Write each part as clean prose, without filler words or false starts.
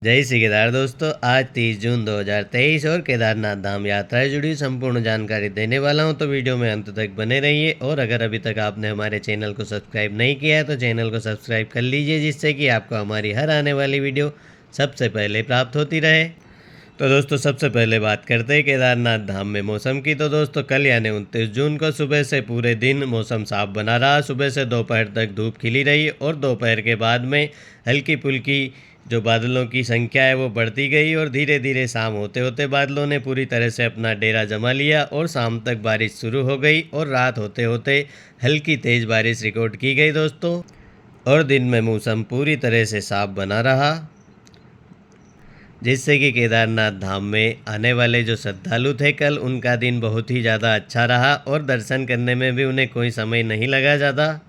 जय श्री केदार दोस्तों, आज 30 जून 2023 और केदारनाथ धाम यात्रा से जुड़ी संपूर्ण जानकारी देने वाला हूं, तो वीडियो में अंत तक बने रहिए। और अगर अभी तक आपने हमारे चैनल को सब्सक्राइब नहीं किया है तो चैनल को सब्सक्राइब कर लीजिए, जिससे कि आपको हमारी हर आने वाली वीडियो सबसे पहले प्राप्त होती रहे। तो दोस्तों, सबसे पहले बात करते हैं केदारनाथ धाम में मौसम की। तो दोस्तों, कल यानी 29 जून को सुबह से पूरे दिन मौसम साफ बना रहा। सुबह से दोपहर तक धूप खिली रही और दोपहर के बाद में हल्की फुल्की जो बादलों की संख्या है वो बढ़ती गई और धीरे धीरे शाम होते होते बादलों ने पूरी तरह से अपना डेरा जमा लिया और शाम तक बारिश शुरू हो गई और रात होते होते हल्की तेज़ बारिश रिकॉर्ड की गई दोस्तों। और दिन में मौसम पूरी तरह से साफ बना रहा, जिससे कि केदारनाथ धाम में आने वाले जो श्रद्धालु थे कल, उनका दिन बहुत ही ज़्यादा अच्छा रहा और दर्शन करने में भी उन्हें कोई समय नहीं लगा ज़्यादा।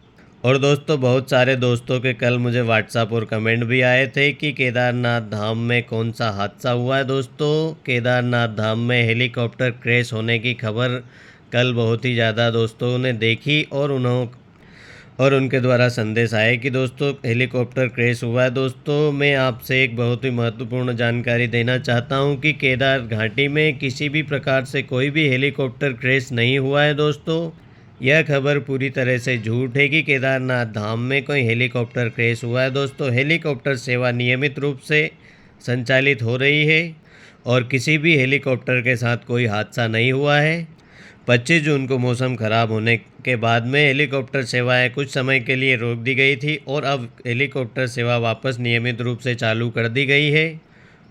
और दोस्तों, बहुत सारे दोस्तों के कल मुझे व्हाट्सएप और कमेंट भी आए थे कि केदारनाथ धाम में कौन सा हादसा हुआ है। दोस्तों, केदारनाथ धाम में हेलीकॉप्टर क्रैश होने की खबर कल बहुत ही ज़्यादा दोस्तों ने देखी और उनके द्वारा संदेश आए कि दोस्तों हेलीकॉप्टर क्रैश हुआ है। दोस्तों, मैं आपसे एक बहुत ही महत्वपूर्ण जानकारी देना चाहता हूं कि केदार घाटी में किसी भी प्रकार से कोई भी हेलीकॉप्टर क्रैश नहीं हुआ है। दोस्तों, यह खबर पूरी तरह से झूठ है कि केदारनाथ धाम में कोई हेलीकॉप्टर क्रैश हुआ है। दोस्तों, हेलीकॉप्टर सेवा नियमित रूप से संचालित हो रही है और किसी भी हेलीकॉप्टर के साथ कोई हादसा नहीं हुआ है। 25 जून को मौसम खराब होने के बाद में हेलीकॉप्टर सेवाएं कुछ समय के लिए रोक दी गई थी और अब हेलीकॉप्टर सेवा वापस नियमित रूप से चालू कर दी गई है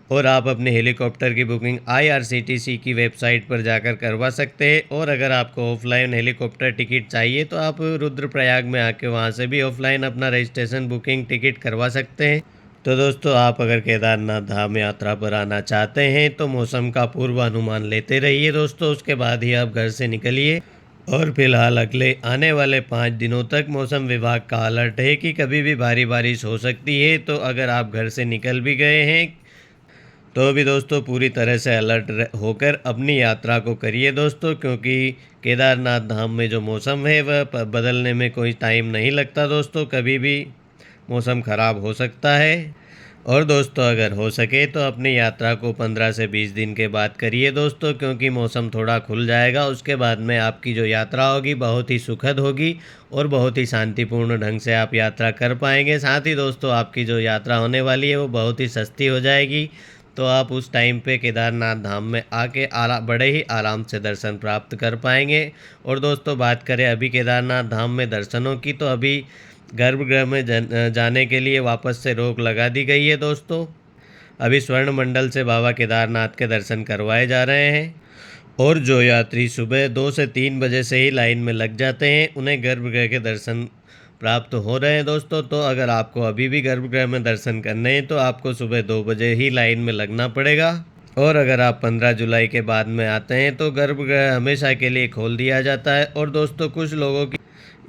और आप अपने हेलीकॉप्टर की बुकिंग IRCTC की वेबसाइट पर जाकर करवा सकते हैं। और अगर आपको ऑफलाइन हेलीकॉप्टर टिकट चाहिए तो आप रुद्रप्रयाग में आके वहां से भी ऑफलाइन अपना रजिस्ट्रेशन बुकिंग टिकट करवा सकते हैं। तो दोस्तों, आप अगर केदारनाथ धाम यात्रा पर आना चाहते हैं तो मौसम का पूर्वानुमान लेते रहिए दोस्तों, उसके बाद ही आप घर से निकलिए। और फिलहाल अगले आने वाले 5 दिनों तक मौसम विभाग का अलर्ट है कि कभी भी भारी बारिश हो सकती है। तो अगर आप घर से निकल भी गए हैं तो भी दोस्तों पूरी तरह से अलर्ट होकर अपनी यात्रा को करिए दोस्तों, क्योंकि केदारनाथ धाम में जो मौसम है वह बदलने में कोई टाइम नहीं लगता दोस्तों, कभी भी मौसम ख़राब हो सकता है। और दोस्तों, अगर हो सके तो अपनी यात्रा को 15 से 20 दिन के बाद करिए दोस्तों, क्योंकि मौसम थोड़ा खुल जाएगा। उसके बाद में आपकी जो यात्रा होगी बहुत ही सुखद होगी और बहुत ही शांतिपूर्ण ढंग से आप यात्रा कर पाएंगे। साथ ही दोस्तों, आपकी जो यात्रा होने वाली है वो बहुत ही सस्ती हो जाएगी। तो आप उस टाइम पे केदारनाथ धाम में आके बड़े ही आराम से दर्शन प्राप्त कर पाएंगे। और दोस्तों, बात करें अभी केदारनाथ धाम में दर्शनों की, तो अभी गर्भगृह में जाने के लिए वापस से रोक लगा दी गई है दोस्तों। अभी स्वर्ण मंडल से बाबा केदारनाथ के दर्शन करवाए जा रहे हैं और जो यात्री सुबह 2 से 3 बजे से ही लाइन में लग जाते हैं उन्हें गर्भगृह के दर्शन प्राप्त हो रहे हैं दोस्तों। तो अगर आपको अभी भी गर्भगृह में दर्शन करने हैं तो आपको सुबह 2 बजे ही लाइन में लगना पड़ेगा। और अगर आप 15 जुलाई के बाद में आते हैं तो गर्भगृह हमेशा के लिए खोल दिया जाता है। और दोस्तों, कुछ लोगों की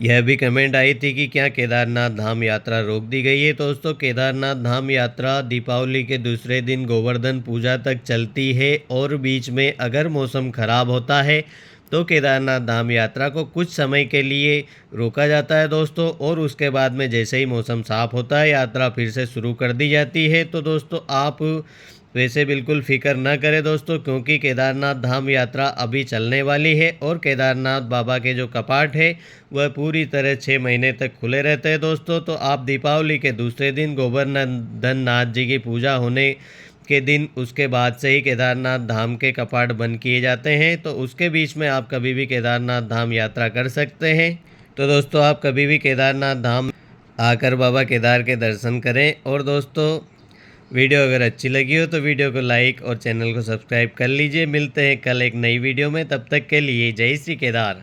यह भी कमेंट आई थी कि क्या केदारनाथ धाम यात्रा रोक दी गई है। दोस्तों, केदारनाथ धाम यात्रा दीपावली के दूसरे दिन गोवर्धन पूजा तक चलती है और बीच में अगर मौसम खराब होता है तो केदारनाथ धाम यात्रा को कुछ समय के लिए रोका जाता है दोस्तों। और उसके बाद में जैसे ही मौसम साफ होता है यात्रा फिर से शुरू कर दी जाती है। तो दोस्तों, आप वैसे बिल्कुल फिक्र ना करें दोस्तों, क्योंकि केदारनाथ धाम यात्रा अभी चलने वाली है और केदारनाथ बाबा के जो कपाट है वह पूरी तरह 6 महीने तक खुले रहते हैं दोस्तों। तो आप दीपावली के दूसरे दिन गोवर्धन नाथ जी की पूजा होने के दिन उसके बाद से ही केदारनाथ धाम के कपाट बंद किए जाते हैं। तो उसके बीच में आप कभी भी केदारनाथ धाम यात्रा कर सकते हैं। तो दोस्तों, आप कभी भी केदारनाथ धाम आकर बाबा केदार के दर्शन करें। और दोस्तों, वीडियो अगर अच्छी लगी हो तो वीडियो को लाइक और चैनल को सब्सक्राइब कर लीजिए। मिलते हैं कल एक नई वीडियो में, तब तक के लिए जय श्री केदार।